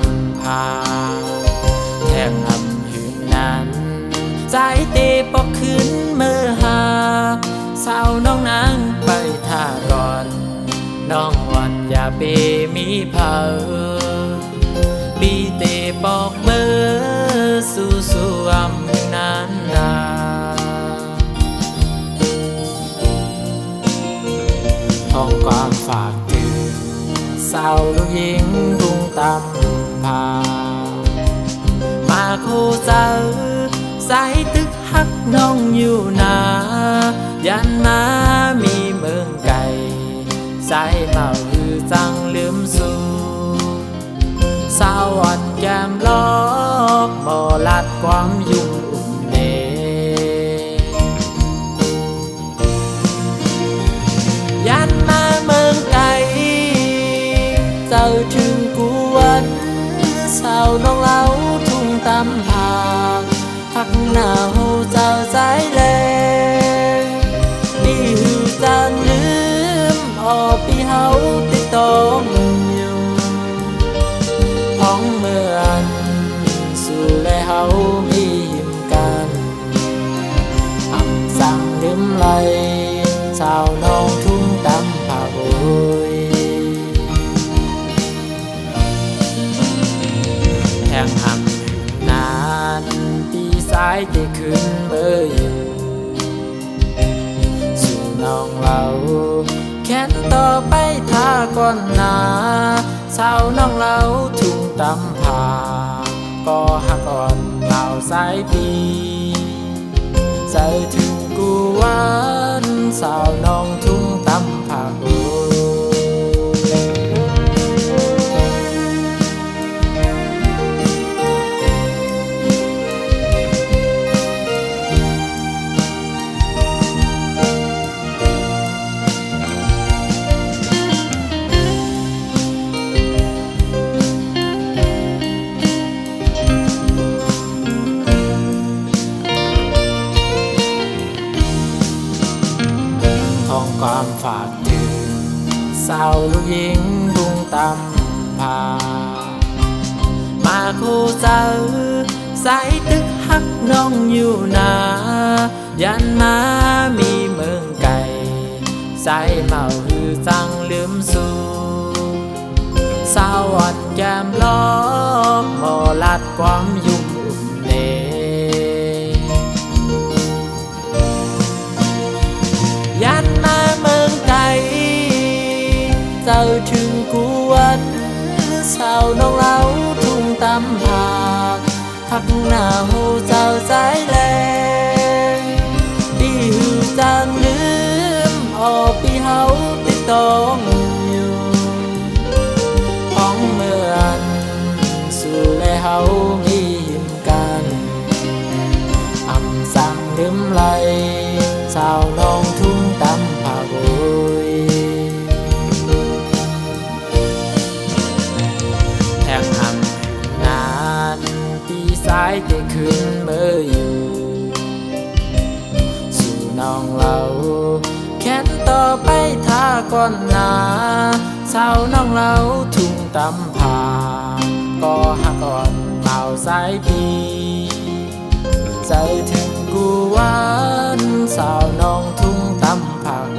ำพาแทงอำหืนนั้นใจเตะปอกขึ้นเมื่อหาสาวน้องนางไปท่าก่อนน้องวันอย่าเปมีเผาปีเตะปอกเบอร์สู่อำหืนนั้นนาห้องความฝากถึงสาวลูกหญิงทุ่งตำพามาคู่เจอสายตึกฮักน้องอยู่นายันมามีเมืองไก่สายเมาหือจังลืมสู่สาวอ่อนแก้มลอกบ่ลัดความยุ่งอุ่นเนยันมาเมืองไก่เจ้าถึงกวนสาวน้องเล้าทุ่งตำพาหักหนาวเจ้าใจแรงดีหือจานลืมออกปีเฮาติดต้องอยู่พ้องเมื่อนสู่และเฮามีหิมกันอำสั่งลืมไหลสาวน้องทุ่งตำพาโอยแทงอำนานปีสายที่ขึ้นเมื่ออยู่สู่น้องเราแค้นต่อไปท่าก่อนหนาสาวน้องเราทุ่งตำพาก็หักอ่อนเหล่าสายปีใจถึงกูวันสาวน้องทุ่งตำพาโความฝากถึงสาวลูกหญิงทุ่งตำพามาคู่เจอสายตึกฮักน้องอยู่นายันมามีเมืองไก่สายเมาหือจังลืมสู่สาวอ่อนแก้มล้อมบ่ลัดความยุ่งอุ่นเนยันมาเมืองไก่เจ้าถึงกวนสาวน้องเล้าทุ่งตำพาหักหนาวเจ้าใจแรงดีหือจางลืมออกปีเฮาติดต้องอยู่พ้องเมื่อนสู่และเฮามีหิมกันอำสั่งลืมไหลสาวน้องทุ่งตำพาโอยแทงอำนานปีสายที่ขึ้นเมื่ออยู่สู่น้องเราแค้นต่อไปท่าก่อนหนาสาวน้องเราทุ่งตำพาก็หักอ่อนเมาสายปีใจถึงกูวันสาวน้องทุ่งตำพาโ